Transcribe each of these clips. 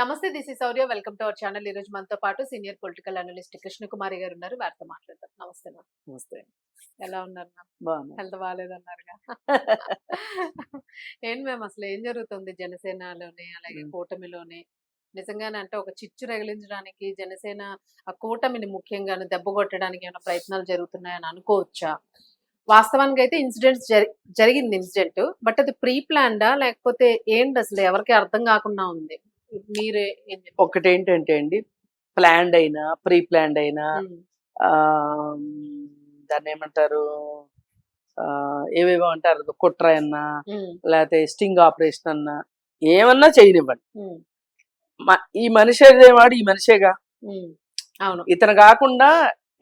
నమస్తే, this is Sourya. Welcome to our channel. ఈ రోజు మనతో పాటు సీనియర్ పొలిటికల్ అనలిస్ట్ కృష్ణకుమారి గారు ఉన్నారు. వారితో మాట్లాడదాం. నమస్తే మ్యామ్. నమస్తే. ఎలా ఉన్నారు మ్యామ్? బాగున్నా. హెల్త్ బాగాలేదన్నారుగా. ఏంటి మ్యామ్, అసలు ఏం జరుగుతుంది జనసేనలోని అలాగే కూటమిలోని? నిజంగానే అంటే ఒక చిచ్చు రగిలించడానికి జనసేన ఆ కూటమిని ముఖ్యంగాను దెబ్బ కొట్టడానికి ఏమైనా ప్రయత్నాలు జరుగుతున్నాయని అనుకోవచ్చా? వాస్తవానికి అయితే ఇన్సిడెంట్స్ జరిగింది ఇన్సిడెంట్, బట్ అది ప్రీ ప్లాన్డా లేకపోతే ఏంటి అసలు ఎవరికి అర్థం కాకుండా ఉంది? మీరే ఏం చెప్తారు? ఒకటేంటంటే అండి, ప్లాన్డ్ అయినా ప్రీ ప్లాన్డ్ అయినా దాన్ని ఏమంటారు, ఏవేవో అంటారు, కుట్ర అన్నా లేకపోతే స్టింగ్ ఆపరేషన్ అన్నా ఏమన్నా చేయనివ్వండి. ఈ మనిషి వాడు ఈ మనిషేగా. అవును. ఇతను కాకుండా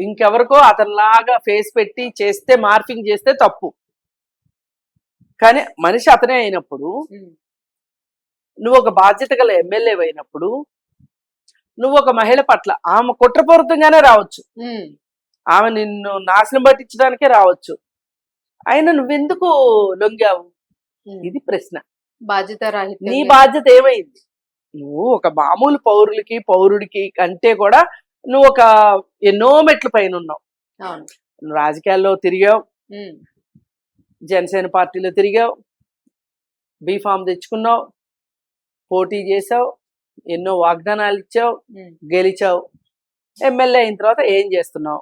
ఇంకెవరికో అతనిలాగా ఫేస్ పెట్టి చేస్తే, మార్ఫింగ్ చేస్తే తప్పు. కానీ మనిషి అతనే అయినప్పుడు, నువ్వు ఒక బాధ్యత గల ఎమ్మెల్యే అయినప్పుడు, నువ్వు ఒక మహిళ పట్ల ఆమె కుట్రపూరితంగానే రావచ్చు, ఆమె నిన్ను నాశనం పట్టించడానికే రావచ్చు, అయినా నువ్వెందుకు లొంగావు? ఇది ప్రశ్న. బాధ్యత నీ బాధ్యత ఏమైంది? నువ్వు ఒక మామూలు పౌరుడికి కంటే కూడా నువ్వు ఒక ఎన్నో మెట్ల పైన ఉన్నావు. నువ్వు రాజకీయాల్లో తిరిగావు, జనసేన పార్టీలో తిరిగావు, బీఫామ్ తెచ్చుకున్నావు, పోటీ చేసావు, ఎన్నో వాగ్దానాలు ఇచ్చావు, గెలిచావు. ఎమ్మెల్యే అయిన తర్వాత ఏం చేస్తున్నావు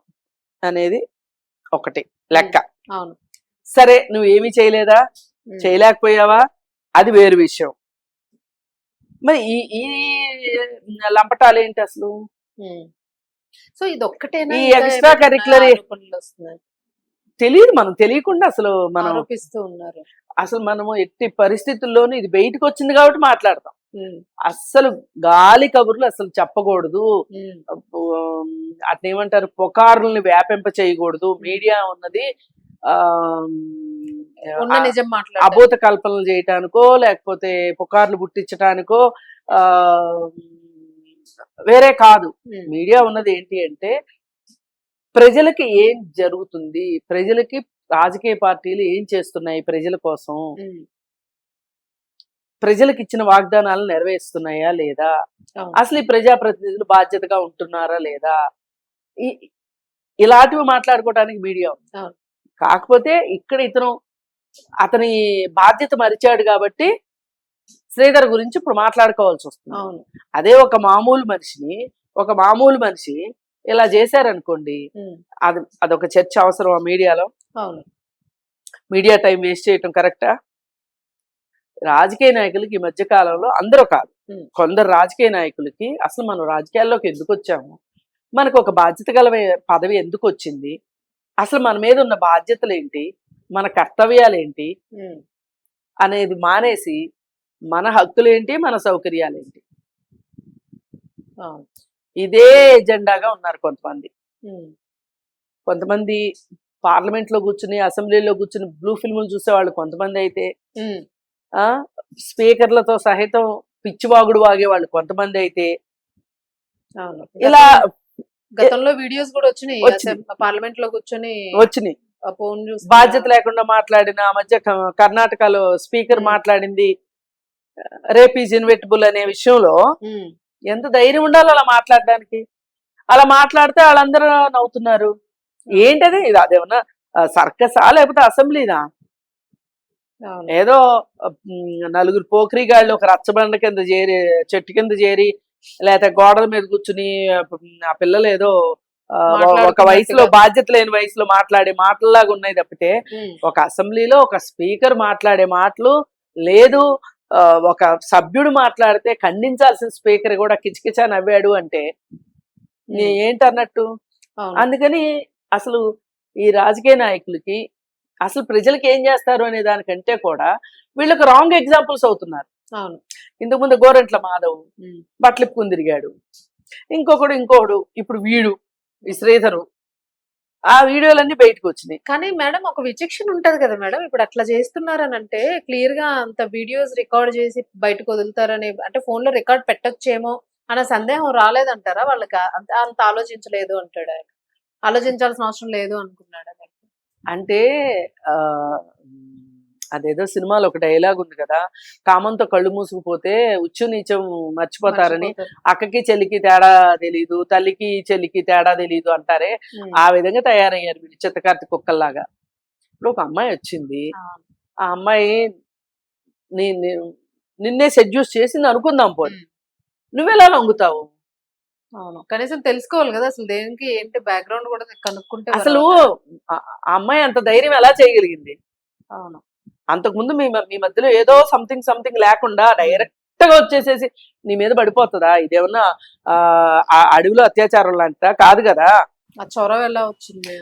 అనేది ఒకటి లెక్క. సరే, నువ్వు ఏమీ చేయలేదా, చేయలేకపోయావా, అది వేరు విషయం. మరి ఈ లంపటాలు ఏంటి అసలు? సో ఇది ఒక్కటేనా? ఈ ఎక్స్ట్రా కరిక్యులర్ తెలియదు, మనం తెలియకుండా అసలు మనం ఆరోపిస్తూ ఉన్నారు. అసలు మనము ఎట్టి పరిస్థితుల్లోనూ ఇది బయటకు వచ్చింది కాబట్టి మాట్లాడతాం. అస్సలు గాలి కబుర్లు అసలు చెప్పకూడదు. అట్నేమంటారు, పుకారుల్ని వ్యాపింప చేయకూడదు. మీడియా ఉన్నది అభూత కల్పనలు చేయటానికో లేకపోతే పుకార్లు పుట్టించటానికో వేరే కాదు. మీడియా ఉన్నది ఏంటి అంటే, ప్రజలకి ఏం జరుగుతుంది, ప్రజలకి రాజకీయ పార్టీలు ఏం చేస్తున్నాయి ప్రజల కోసం, ప్రజలకు ఇచ్చిన వాగ్దానాలు నెరవేరుస్తున్నాయా లేదా, అసలు ఈ ప్రజాప్రతినిధులు బాధ్యతగా ఉంటున్నారా లేదా, ఇలాంటివి మాట్లాడుకోవడానికి మీడియా ఉంది. కాకపోతే ఇక్కడ అతని బాధ్యత మరిచాడు కాబట్టి శ్రీధర్ గురించి ఇప్పుడు మాట్లాడుకోవాల్సి వస్తుంది. అదే ఒక మామూలు మనిషి ఇలా చేశారనుకోండి, అదొక చర్చ అవసరం ఆ మీడియాలో. మీడియా టైం వేస్ట్ చేయటం కరెక్టా? రాజకీయ నాయకులకి ఈ మధ్య కాలంలో, అందరూ కాదు, కొందరు రాజకీయ నాయకులకి అసలు మనం రాజకీయాల్లోకి ఎందుకు వచ్చాము, మనకు ఒక బాధ్యత గల పదవి ఎందుకు వచ్చింది, అసలు మన మీద ఉన్న బాధ్యతలు ఏంటి, మన కర్తవ్యాలు ఏంటి అనేది మానేసి మన హక్కులేంటి, మన సౌకర్యాలేంటి, ఇదే ఎజెండాగా ఉన్నారు కొంతమంది. పార్లమెంట్ లో కూర్చుని, అసెంబ్లీలో కూర్చుని బ్లూ ఫిల్ములు చూసేవాళ్ళు కొంతమంది అయితే, స్పీకర్లతో సహితం పిచ్చివాగుడు వాగేవాళ్ళు కొంతమంది అయితే, ఇలా గతంలో వీడియోస్ కూడా వచ్చినాయి. పార్లమెంట్ లో కూర్చొని వచ్చినాయి, బాధ్యత లేకుండా మాట్లాడిన. ఆ మధ్య కర్ణాటకలో స్పీకర్ మాట్లాడింది రేప్ ఈజ్ ఇన్వెటబుల్ అనే విషయంలో ఎంత ధైర్యం ఉండాలి అలా మాట్లాడడానికి. అలా మాట్లాడితే వాళ్ళందరూ నవ్వుతున్నారు. ఏంటది? ఇది అదేమన్నా సర్కసా లేకపోతే అసెంబ్లీనా? ఏదో నలుగురు పోఖరిగాళ్ళు ఒక రచ్చబండ కింద చేరి, చెట్టు కింద చేరి, లేకపోతే గోడల మీద కూర్చుని ఆ పిల్లలు ఏదో ఒక వయసులో, బాధ్యత లేని వయసులో మాట్లాడే మాటల్లాగా ఉన్నాయి తప్పితే, ఒక అసెంబ్లీలో ఒక స్పీకర్ మాట్లాడే మాటలు లేదు. ఒక సభ్యుడు మాట్లాడితే ఖండించాల్సిన స్పీకర్ కూడా కిచకిచా నవ్వాడు అంటే ఏంటన్నట్టు. అందుకని అసలు ఈ రాజకీయ నాయకులకి అసలు ప్రజలకి ఏం చేస్తారు అనే దానికంటే కూడా వీళ్ళకి రాంగ్ ఎగ్జాంపుల్స్ అవుతున్నారు. ఇంతకుముందు గోరంట్ల మాధవ్ బట్టలిప్పుకుని తిరిగాడు, ఇంకోడు ఇప్పుడు వీడు ఈ శ్రీధరు, ఆ వీడియోలన్నీ బయటకు వచ్చినాయి. కానీ మేడం, ఒక విచక్షణ ఉంటది కదా మేడం, ఇప్పుడు అట్లా చేస్తున్నారని అంటే క్లియర్ గా అంత వీడియోస్ రికార్డ్ చేసి బయటకు వదులుతారని, అంటే ఫోన్ లో రికార్డ్ పెట్టొచ్చేమో అన్న సందేహం రాలేదంటారా వాళ్ళకి? అంత ఆలోచించలేదు అంటాడు ఆయన, ఆలోచించాల్సిన అవసరం లేదు అనుకున్నాడు. అంటే అదేదో సినిమాలో ఒక డైలాగ్ ఉంది కదా, కామంతో కళ్ళు మూసుకుపోతే ఉచ్చు నీచం మర్చిపోతారని, అక్కకి చెల్లికి తేడా తెలీదు, తల్లికి చెల్లికి తేడా తెలీదు అంటారే, ఆ విధంగా తయారయ్యారు వీళ్ళు చిత్తకార్తి కుక్కల్లాగా. ఇప్పుడు ఒక అమ్మాయి వచ్చింది, ఆ అమ్మాయి నిన్నే సెడ్యూస్ చేసింది అనుకుందాం పోనీ, నువ్వెలా లొంగుతావు? అవును, కనీసం తెలుసుకోవాలి కదా అసలు దేనికి ఏంటి బ్యాక్గ్రౌండ్ కూడా కనుక్కుంటే అసలు ఆ అమ్మాయి అంత ధైర్యం ఎలా చేయగలిగింది? అవును, అంతకుముందు మీ మధ్యలో ఏదో సంథింగ్ లేకుండా డైరెక్ట్ గా వచ్చేసేసి నీ మీద పడిపోతుందా? ఇదేమన్నా అడవిలో అత్యాచారం లాంటిదా? కాదు కదా. ఆ చొరవ ఎలా వచ్చింది?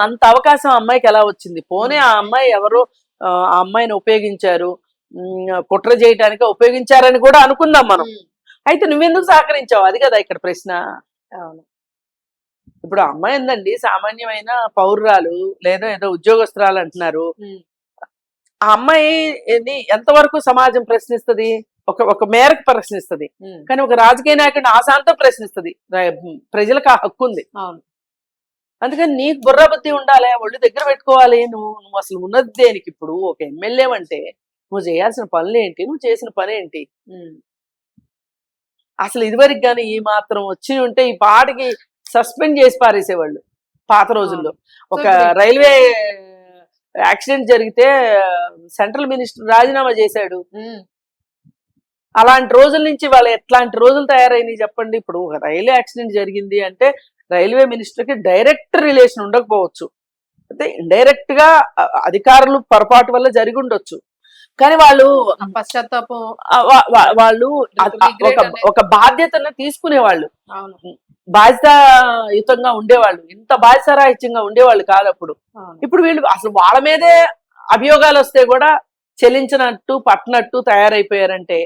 అంత అవకాశం అమ్మాయికి ఎలా వచ్చింది? పోనీ ఆ అమ్మాయి ఎవరు ఆ అమ్మాయిని ఉపయోగించారు, కుట్ర చేయటానికి ఉపయోగించారని కూడా అనుకుందాం మనం. అయితే నువ్వెందుకు సహకరించావు? అది కదా ఇక్కడ ప్రశ్న. అవును, ఇప్పుడు అమ్మాయి ఏందండి, సామాన్యమైన పౌరురాలు, లేదా ఏదో ఉద్యోగస్తురాలు అంటున్నారు. ఆ అమ్మాయి ఎంతవరకు సమాజం ప్రశ్నిస్తుంది? ఒక మేరకు ప్రశ్నిస్తుంది, కానీ ఒక రాజకీయ నాయకుడిని ఆశాంతం ప్రశ్నిస్తుంది. ప్రజలకు ఆ హక్కు ఉంది. అందుకని నీకు బుర్రబుద్ధి ఉండాలి, ఒళ్ళు దగ్గర పెట్టుకోవాలి. నువ్వు అసలు ఉన్నది దేనికి? ఇప్పుడు ఒక ఎమ్మెల్యే అంటే నువ్వు చేయాల్సిన పనులు ఏంటి, నువ్వు చేసిన పని ఏంటి? అసలు ఇదివరకు కానీ ఈ మాత్రం వచ్చి ఉంటే ఈ పాటికి సస్పెండ్ చేసి పారేసేవాళ్ళు పాత రోజుల్లో. ఒక రైల్వే యాక్సిడెంట్ జరిగితే సెంట్రల్ మినిస్టర్ రాజీనామా చేశాడు. అలాంటి రోజుల నుంచి వాళ్ళు ఎట్లాంటి రోజులు తయారైనాయి చెప్పండి. ఇప్పుడు ఒక రైల్వే యాక్సిడెంట్ జరిగింది అంటే రైల్వే మినిస్టర్ కి డైరెక్ట్ రిలేషన్ ఉండకపోవచ్చు, అయితే ఇండైరెక్ట్ గా అధికారులు పొరపాటు వల్ల జరిగి ఉండొచ్చు. కానీ వాళ్ళు పశ్చాత్తాపం, వాళ్ళు ఒక బాధ్యతను తీసుకునేవాళ్ళు, బాధ్యతాయుతంగా ఉండేవాళ్ళు. ఇంత బాధ్యతారాహిత్యంగా ఉండేవాళ్ళు కాదు అప్పుడు. ఇప్పుడు వీళ్ళు అసలు వాళ్ళ మీదే అభియోగాలు వస్తే కూడా చెల్లించినట్టు పట్టనట్టు తయారైపోయారంటే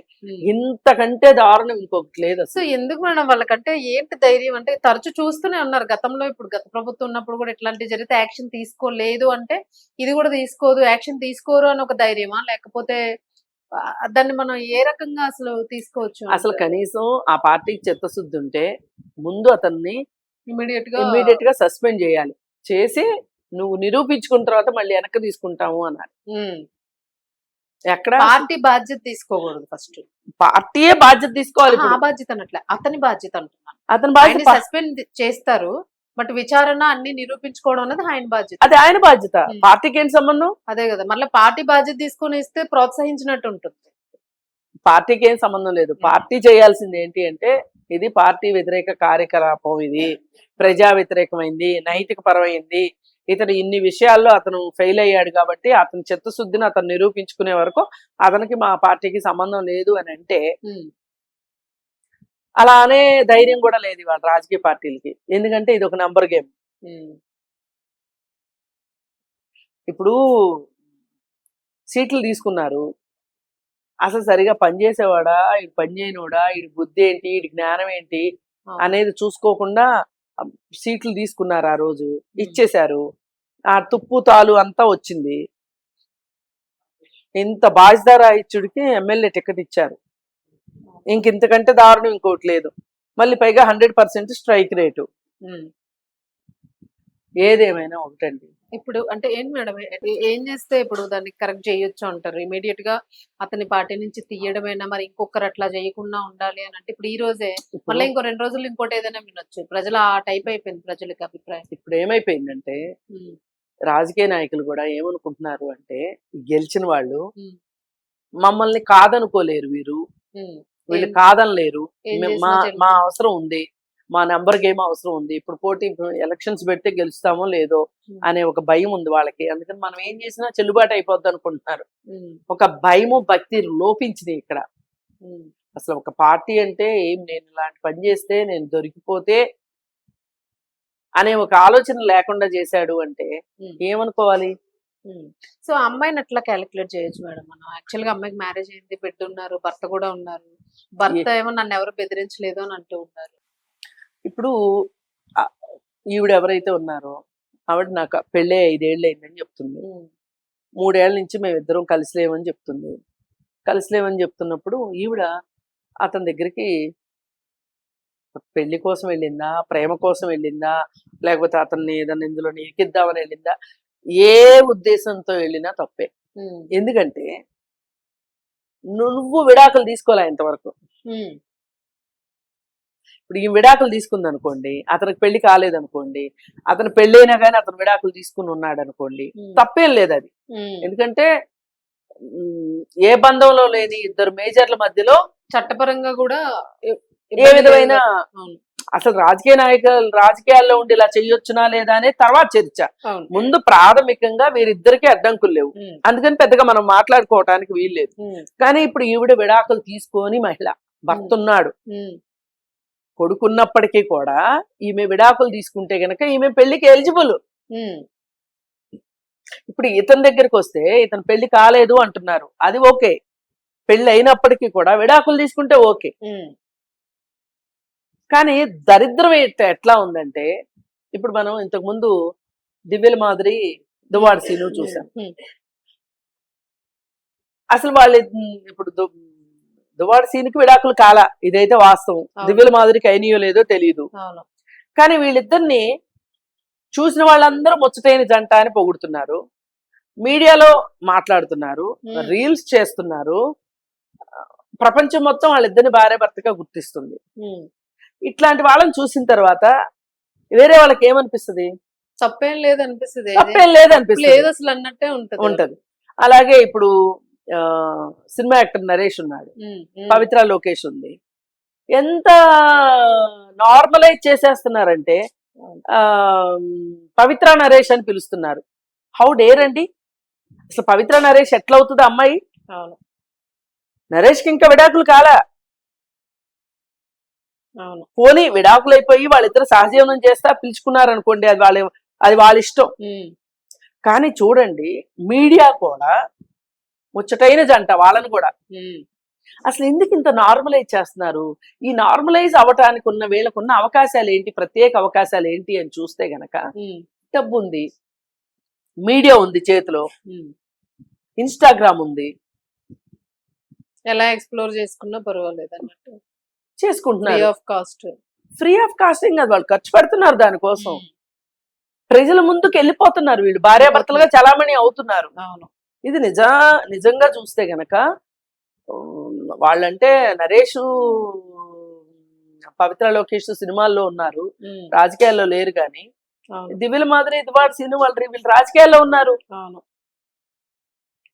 ఇంతకంటే దారుణం ఇంకొకటి లేదు. సో ఎందుకు మేడం వాళ్ళకంటే ఏంటి ధైర్యం అంటే తరచు చూస్తూనే ఉన్నారు గతంలో. ఇప్పుడు గత ప్రభుత్వం ఉన్నప్పుడు కూడా ఇట్లాంటివి జరిగితే యాక్షన్ తీసుకోలేదు అంటే ఇది కూడా తీసుకోదు, యాక్షన్ తీసుకోరు అని ఒక ధైర్యమా, లేకపోతే దాన్ని మనం ఏ రకంగా అసలు తీసుకోవచ్చు? అసలు కనీసం ఆ పార్టీకి చిత్తశుద్ధి ఉంటే ముందు అతన్ని ఇమీడియట్ గా సస్పెండ్ చేయాలి, చేసి నువ్వు నిరూపించుకున్న తర్వాత మళ్ళీ వెనక్కి తీసుకుంటాము అన్నారు. ఎక్కడ పార్టీ బాధ్యత తీసుకోకూడదు, ఫస్ట్ పార్టీయే బాధ్యత తీసుకోవాలి. ఆ బాధ్యత అన్నట్లే అతని బాధ్యత అంటున్నాను. అతని బాధ్యత సస్పెండ్ చేస్తారు, బట్ విచారణ అన్ని నిరూపించుకోవడం అనేది ఆయన బాధ్యత. అది ఆయన బాధ్యత, పార్టీకి ఏంటి సంబంధం? అదే కదా, మళ్ళీ పార్టీ బాధ్యత తీసుకుని ఇస్తే ప్రోత్సహించినట్టు ఉంటుంది. పార్టీకి ఏం సంబంధం లేదు. పార్టీ చేయాల్సింది ఏంటి అంటే ఇది పార్టీ వ్యతిరేక కార్యకలాపం, ఇది ప్రజా వ్యతిరేకమైంది, నైతిక పరమైంది, ఇతను ఇన్ని విషయాల్లో అతను ఫెయిల్ అయ్యాడు కాబట్టి అతని చిత్తశుద్ధిని అతను నిరూపించుకునే వరకు అతనికి మా పార్టీకి సంబంధం లేదు అని అంటే, అలా అనే ధైర్యం కూడా లేదు ఇవాళ రాజకీయ పార్టీలకి. ఎందుకంటే ఇది ఒక నంబర్ గేమ్. ఇప్పుడు సీట్లు తీసుకున్నారు, అసలు సరిగా పనిచేసేవాడా, ఇది పని చేయనోడా, ఇది బుద్ధి ఏంటి, ఇది జ్ఞానం ఏంటి అనేది చూసుకోకుండా సీట్లు తీసుకున్నారు. ఆ రోజు ఇచ్చేశారు, ఆ తుప్పు తాలు అంతా వచ్చింది. ఇంత బాధ్యతారాహిత్యుడికి ఎమ్మెల్యే టికెట్ ఇచ్చారు, ఇంతకంటే దారుణం ఇంకోటి లేదు. మళ్ళీ పైగా 100% స్ట్రైక్ రేటు. ఏదేమైనా ఒకటండి. ఇప్పుడు అంటే ఏంటి మేడం, ఏం చేస్తే ఇప్పుడు దాన్ని కరెక్ట్ చేయొచ్చు అంటారు? ఇమీడియట్ గా అతని పార్టీ నుంచి తీయడమైనా, మరి ఇంకొకరు అట్లా చేయకుండా ఉండాలి అని అంటే ఇప్పుడు ఈ రోజే మళ్ళీ ఇంకో 2 రోజులు ఇంకోటి ఏదైనా వినొచ్చు. ప్రజలు ఆ టైప్ అయిపోయింది ప్రజలకి అభిప్రాయం. ఇప్పుడు ఏమైపోయిందంటే రాజకీయ నాయకులు కూడా ఏమనుకుంటున్నారు అంటే గెలిచిన వాళ్ళు మమ్మల్ని కాదనుకోలేరు, వీళ్ళు కాదనలేరు, మా అవసరం ఉంది, మా నెంబర్ గేమ్ అవసరం ఉంది, ఇప్పుడు పోటీ ఎలక్షన్స్ పెడితే గెలుస్తామో లేదో అనే ఒక భయం ఉంది వాళ్ళకి. అందుకని మనం ఏం చేసినా చెల్లుబాటు అయిపోద్ది అనుకుంటున్నారు. ఒక భయము భక్తి లోపించింది ఇక్కడ. అసలు ఒక పార్టీ అంటే నేను ఇలాంటి పని చేస్తే నేను దొరికిపోతే అనే ఒక ఆలోచన లేకుండా చేశాడు అంటే ఏమనుకోవాలి? సో అమ్మాయిని అట్లా క్యాలిక్యులేట్ చేయొచ్చు మేడం మనం. యాక్చువల్ గా అమ్మాయికి మ్యారేజ్ అయింది, బిడ్డ ఉన్నారు, భర్త కూడా ఉన్నారు. భర్త ఏమో నన్ను ఎవరు బెదిరించలేదు అని అంటూ ఉన్నారు. ఇప్పుడు ఈవిడ ఎవరైతే ఉన్నారో ఆవిడ నాకు పెళ్ళే 5 ఏళ్ళు అయిందని చెప్తుంది. 3 ఏళ్ల నుంచి మేమిద్దరం కలిసిలేమని చెప్తుంది. కలిసిలేమని చెప్తున్నప్పుడు ఈవిడ అతని దగ్గరికి పెళ్లి కోసం వెళ్ళిందా, ప్రేమ కోసం వెళ్ళిందా, లేకపోతే అతన్ని ఏదన్నా ఇందులో ఇరికిద్దామని వెళ్ళిందా, ఏ ఉద్దేశంతో వెళ్ళినా తప్పే. ఎందుకంటే నువ్వు విడాకులు తీసుకోలే ఇంతవరకు. ఇప్పుడు ఈ విడాకులు తీసుకుంది అనుకోండి, అతనికి పెళ్లి కాలేదనుకోండి, అతను పెళ్ళైనా కానీ అతను విడాకులు తీసుకుని ఉన్నాడు అనుకోండి, తప్పేం లేదు అది. ఎందుకంటే ఏ బంధంలో లేని ఇద్దరు మేజర్ల మధ్యలో చట్టపరంగా కూడా ఏ విధమైన అసలు రాజకీయాల్లో ఉండి ఇలా చెయ్యొచ్చునా లేదా అనే తర్వాత చర్చ. ముందు ప్రాథమికంగా వీరిద్దరికీ అడ్డంకులు లేవు, అందుకని పెద్దగా మనం మాట్లాడుకోవటానికి వీల్లేదు. కానీ ఇప్పుడు ఈవిడ విడాకులు తీసుకొని మహిళ, భర్త ఉన్నాడు, కొడుకున్నప్పటికీ కూడా ఈమె విడాకులు తీసుకుంటే గనక ఈమె పెళ్లికి ఎలిజిబుల్. ఇప్పుడు ఇతని దగ్గరికి వస్తే ఇతను పెళ్లి కాలేదు అంటున్నారు, అది ఓకే. పెళ్లి అయినప్పటికీ కూడా విడాకులు తీసుకుంటే ఓకే. కానీ దరిద్రం ఎట్లా ఉందంటే, ఇప్పుడు మనం ఇంతకు ముందు దివ్యల మాదిరి దువ్వాడ సీను చూసాం. అసలు వాళ్ళు ఇప్పుడు దువ్వాడ సీనుకి విడాకులు కాల, ఇదైతే వాస్తవం. దివ్యల మాదిరికి అయినయో లేదో తెలియదు. కానీ వీళ్ళిద్దరిని చూసిన వాళ్ళందరూ ముచ్చటైన జంట అని పొగుడుతున్నారు, మీడియాలో మాట్లాడుతున్నారు, రీల్స్ చేస్తున్నారు, ప్రపంచం మొత్తం వాళ్ళిద్దరిని భార్య భర్తగా గుర్తిస్తుంది. ఇట్లాంటి వాళ్ళని చూసిన తర్వాత వేరే వాళ్ళకి ఏమనిపిస్తుంది? తప్పేం లేదనిపిస్తుంది, తప్పేం లేదనిపిస్తుంది, అసలు అన్నట్టే ఉంటది. అలాగే ఇప్పుడు సినిమా యాక్టర్ నరేష్ ఉన్నాడు, పవిత్ర లోకేష్ ఉంది. ఎంత నార్మలైజ్ చేసేస్తున్నారంటే పవిత్ర నరేష్ అని పిలుస్తున్నారు. హౌ డేర్ అండి! అసలు పవిత్ర నరేష్ ఎట్లా అవుతుంది అమ్మాయి? నరేష్ కి ఇంకా విడాకులు కాలా. పోనీ విడాకులు అయిపోయి వాళ్ళిద్దరు సహజీవనం చేస్తా పిలుచుకున్నారు అనుకోండి, అది వాళ్ళ ఇష్టం. కానీ చూడండి, మీడియా కూడా ముచ్చటైన జంట వాళ్ళని కూడా అసలు ఎందుకు ఇంత నార్మలైజ్ చేస్తున్నారు? ఈ నార్మలైజ్ అవ్వటానికి ఉన్న వీళ్ళకున్న అవకాశాలు ఏంటి, ప్రత్యేక అవకాశాలు ఏంటి అని చూస్తే గనక, డబ్బు ఉంది, మీడియా ఉంది చేతిలో, ఇన్స్టాగ్రామ్ ఉంది, ఎలా ఎక్స్ప్లోర్ చేసుకున్నా పర్వాలేదు అన్నట్టు చేసుకుంటున్నారు. ఫ్రీ ఆఫ్ కాస్ట్ కాదు, వాళ్ళు ఖర్చు పెడుతున్నారు దానికోసం, ప్రజల ముందుకు వెళ్ళిపోతున్నారు, వీళ్ళు భార్యాభర్తలుగా చలామణి అవుతున్నారు. ఇది నిజంగా చూస్తే గనక వాళ్ళంటే నరేష్, పవిత్ర లోకేష్ సినిమాల్లో ఉన్నారు, రాజకీయాల్లో లేరు. కానీ దివ్యల మాదిరి, దువ్వాడ సీను వీళ్ళు రాజకీయాల్లో ఉన్నారు.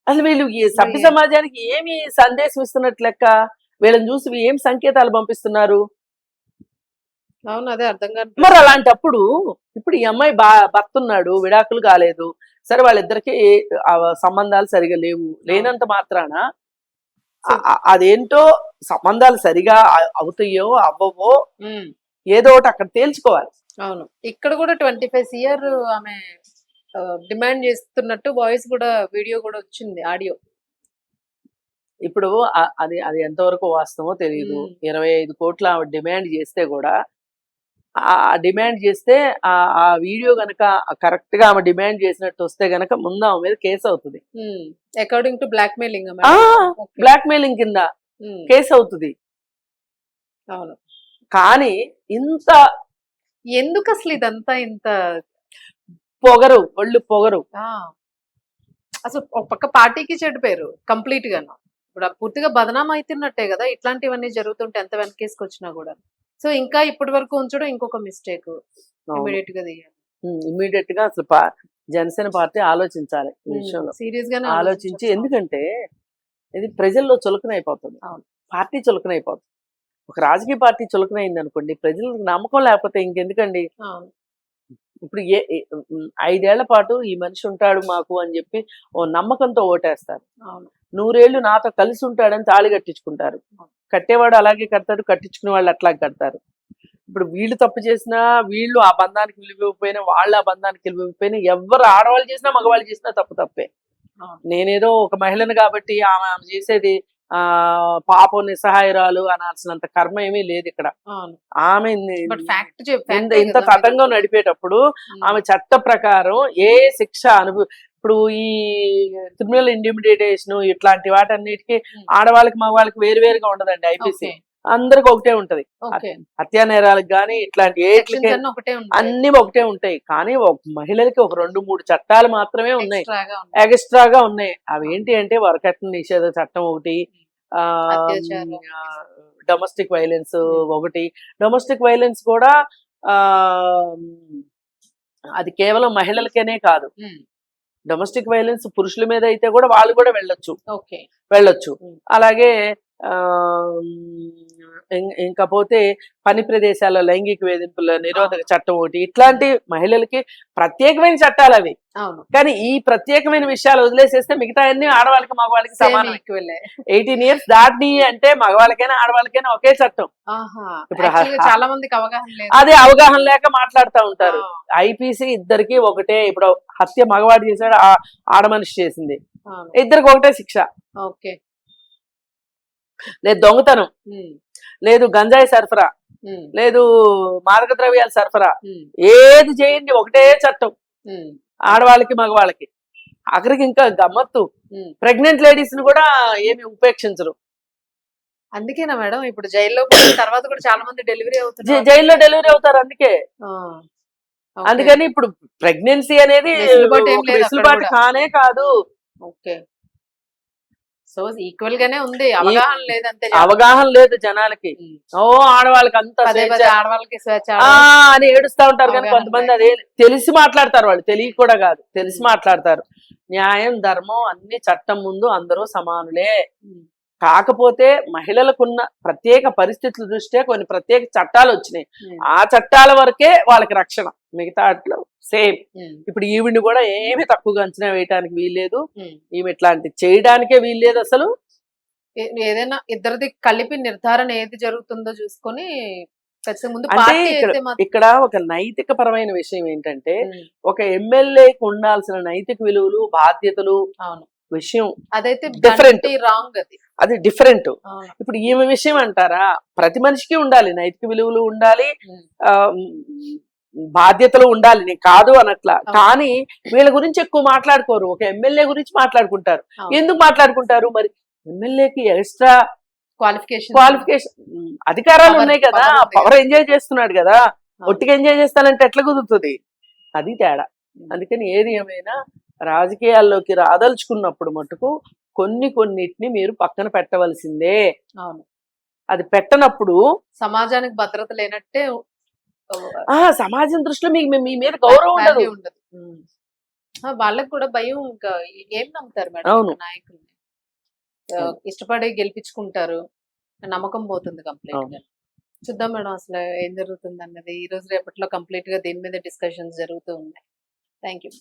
అసలు వీళ్ళు ఈ సభ్య సమాజానికి ఏమి సందేశం ఇస్తున్నట్లు లెక్క? వీళ్ళని చూసి ఏం సంకేతాలు పంపిస్తున్నారు? అదే అర్థం కాదు. మరి అలాంటప్పుడు ఇప్పుడు ఈ అమ్మాయి భర్త ఉన్నాడు, విడాకులు కాలేదు, సరే వాళ్ళిద్దరికి సంబంధాలు సరిగా లేనంత మాత్రాన అదేంటో సంబంధాలు సరిగా అవుతాయో అవ్వవో ఏదో ఒకటి అక్కడ తేల్చుకోవాలి. అవును, ఇక్కడ కూడా 25 years ఆమె డిమాండ్ చేస్తున్నట్టు వాయిస్ కూడా, వీడియో కూడా వచ్చింది, ఆడియో. ఇప్పుడు అది ఎంతవరకు వాస్తవమో తెలియదు. 25 కోట్లు ఆమె డిమాండ్ చేస్తే కూడా, ఆ డిమాండ్ చేస్తే ఆ వీడియో గనక కరెక్ట్ గా ఆమె డిమాండ్ చేసినట్టు వస్తే గనక ముందు ఆమె మీద కేసు అవుతుంది. అకార్డింగ్ టు బ్లాక్ మెయిలింగ్ కింద కేసు అవుతుంది. అవును, కానీ ఇంత ఎందుకు అసలు ఇదంతా ఇంత ఒళ్ళు పొగరు? అసలు ఒక పక్క పార్టీకి చెడు పేరు కంప్లీట్ గాను, ఇప్పుడు పూర్తిగా బదనాం అవుతున్నట్టే కదా ఇట్లాంటివన్నీ జరుగుతుంటే, ఎంత వెనకేసుకొచ్చినా కూడా. సో ఇంకా ఇప్పటి వరకు ఉంచడం ఇంకొక మిస్టేక్, ఇమీడియట్ గా తీయాలి. ఇమీడియట్ గా అసలు జనసేన పార్టీ ఆలోచించాలి ఈ విషయంలో, సీరియస్ గానే ఆలోచించి. ఎందుకంటే ఇది ప్రజల్లో చులకన అయిపోతుంది, పార్టీ చులకన అయిపోతుంది. ఒక రాజకీయ పార్టీ చులకన అయింది అనుకోండి, ప్రజలకు నమ్మకం లేకపోతే ఇంకెందుకండి? ఇప్పుడు 5 ఏళ్ల పాటు ఈ మనిషి ఉంటాడు మాకు అని చెప్పి ఓ నమ్మకంతో ఓటేస్తారు. 100 ఏళ్ళు నాతో కలిసి ఉంటాడని తాళి కట్టించుకుంటారు. కట్టేవాడు అలాగే కడతాడు, కట్టించుకునే వాళ్ళు అట్లాగే కడతారు. ఇప్పుడు వీళ్ళు తప్పు చేసినా, వీళ్ళు ఆ బంధానికి విలువైపోయినా, వాళ్ళు ఆ బంధానికి విలువైపోయినా, ఎవరు ఆడవాళ్ళు చేసినా మగవాళ్ళు చేసినా తప్పే. నేనేదో ఒక మహిళను కాబట్టి ఆమె చేసేది పాపం నిస్సహాయరాలు అనాల్సినంత కర్మ ఏమీ లేదు ఇక్కడ. ఆమె ఇంత తతంగం నడిపేటప్పుడు ఆమె చట్ట ప్రకారం ఏ శిక్ష ఇప్పుడు ఈ క్రిమినల్ ఇంటిమిడేషన్ ఇట్లాంటి వాటన్నిటికీ ఆడవాళ్ళకి మగవాళ్ళకి వేరువేరుగా ఉండదండి ఐపీసీ. అందరికి ఒకటే ఉంటది. ఓకే. హత్యా నేరాలకు గానీ ఇట్లాంటి సెక్షన్స్ ఏట్లకి అన్ని ఒకటే ఉంటాయి. అన్ని ఒకటే ఉంటాయి. కానీ మహిళలకి ఒక 2-3 చట్టాలు మాత్రమే ఉన్నాయి, ఎక్స్ట్రాగా ఉంటాయి. ఎక్స్ట్రాగా ఉన్నాయి. అవి ఏంటి అంటే వరకట్న నిషేధ చట్టం ఒకటి, అత్యాచారం. డొమెస్టిక్ వైలెన్స్ ఒకటి. డొమెస్టిక్ వైలెన్స్ కూడా ఆ అది కేవలం మహిళలకేనే కాదు. డొమెస్టిక్ వైలెన్స్ పురుషుల మీద అయితే కూడా వాళ్ళు కూడా వెళ్ళొచ్చు. ఓకే. అలాగే ఆ ఇంకపోతే పని ప్రదేశాల్లో లైంగిక వేధింపుల నిరోధక చట్టం ఒకటి. ఇట్లాంటి మహిళలకి ప్రత్యేకమైన చట్టాలు అవి. అవును. కానీ ఈ ప్రత్యేకమైన విషయాలు వదిలేసేస్తే మిగతా అన్ని ఆడవాళ్ళకి మగవాళ్ళకి సమానం. 18 years దాటి అంటే మగవాళ్ళకైనా ఆడవాళ్ళకైనా ఒకే చట్టం. ఇప్పుడు చాలా మందికి అవగాహన లేదు. అదే అవగాహన లేక మాట్లాడుతూ ఉంటారు. ఐపీసీ ఇద్దరికి ఒకటే. ఇప్పుడు హత్య మగవాడు చేశాడు, ఆడ మనిషి చేసింది, ఇద్దరికి ఒకటే శిక్ష. ఓకే. లేదు దొంగతనం, లేదు గంజాయి సరఫరా, లేదు మాదక ద్రవ్యాల సరఫరా, ఏది చేయండి ఒకటే చట్టం ఆడవాళ్ళకి మగవాళ్ళకి. ఆఖరికి ఇంకా గమ్మత్తు, ప్రెగ్నెంట్ లేడీస్ ని కూడా ఏమి ఉపేక్షించరు. అందుకేనా మేడం ఇప్పుడు జైల్లో తర్వాత కూడా చాలా మంది డెలివరీ అవుతారు, జైల్లో డెలివరీ అవుతారు. అందుకని ఇప్పుడు ప్రెగ్నెన్సీ అనేది వెసులుబాటు కానే కాదు. ఓకే. సో ఈక్వల్ గానే ఉంది, అవగాహన లేదు అంతే. అవగాహన లేదు జనాలకి. ఓ ఆడవాళ్ళకి అంత ఆడవాళ్ళకి స్వేచ్ఛ అని ఏడుస్తా ఉంటారు. కానీ కొంతమంది అదే తెలిసి మాట్లాడతారు. వాళ్ళు తెలియ కూడా కాదు, తెలిసి మాట్లాడతారు. న్యాయం ధర్మం అన్ని చట్టం ముందు అందరూ సమానులే. కాకపోతే మహిళలకున్న ప్రత్యేక పరిస్థితుల దృష్ట్యా కొన్ని ప్రత్యేక చట్టాలు వచ్చినాయి. ఆ చట్టాల వరకే వాళ్ళకి రక్షణ, మిగతా అట్లు సేమ్. ఇప్పుడు ఈవిడ్ని కూడా ఏమి తక్కువగా అంచనా వేయటానికి వీల్లేదు, ఈమె ఇట్లాంటి చేయడానికే వీల్లేదు అసలు. ఏదైనా ఇద్దరిది కలిపి నిర్ధారణ ఏది జరుగుతుందో చూసుకొని అంటే ఇక్కడ ఒక నైతిక పరమైన విషయం ఏంటంటే, ఒక ఎమ్మెల్యేకి ఉండాల్సిన నైతిక విలువలు బాధ్యతలు విషయం అదైతే డిఫరెంట్, రాంగ్, అది డిఫరెంట్. ఇప్పుడు ఈమె విషయం అంటారా, ప్రతి మనిషికి ఉండాలి, నైతిక విలువలు ఉండాలి, బాధ్యతలు ఉండాలి, నేను కాదు అనట్లా. కానీ వీళ్ళ గురించి ఎక్కువ మాట్లాడుకోరు. ఒక ఎమ్మెల్యే గురించి మాట్లాడుకుంటారు. ఎందుకు మాట్లాడుకుంటారు మరి? ఎమ్మెల్యేకి ఎక్స్ట్రా క్వాలిఫికేషన్ అధికారాలు ఉన్నాయి కదా, పవర్ ఎంజాయ్ చేస్తున్నాడు కదా. ఒట్టిగా ఎంజాయ్ చేస్తానంటే ఎట్లా కుదురుతుంది? అది తేడా. అందుకని ఏది ఏమైనా రాజకీయాల్లోకి రాదలుచుకున్నప్పుడు మటుకు కొన్నిటిని మీరు పక్కన పెట్టవలసిందే. అది పెట్టనప్పుడు సమాజానికి భద్రత లేనట్టే, సమాజం దృష్టిలో మీ మీద గౌరవం ఉండదు. వాళ్ళకి కూడా భయం. ఇంకా ఏం నమ్ముతారు మేడం నాయకుల్ని? ఇష్టపడి గెలిపించుకుంటారు, నమ్మకం పోతుంది కంప్లీట్ గా. చూద్దాం మేడం అసలు ఏం జరుగుతుంది అన్నది. ఈ రోజు రేపట్లో కంప్లీట్ గా దీని మీద డిస్కషన్స్ జరుగుతూ ఉన్నాయి. Thank you.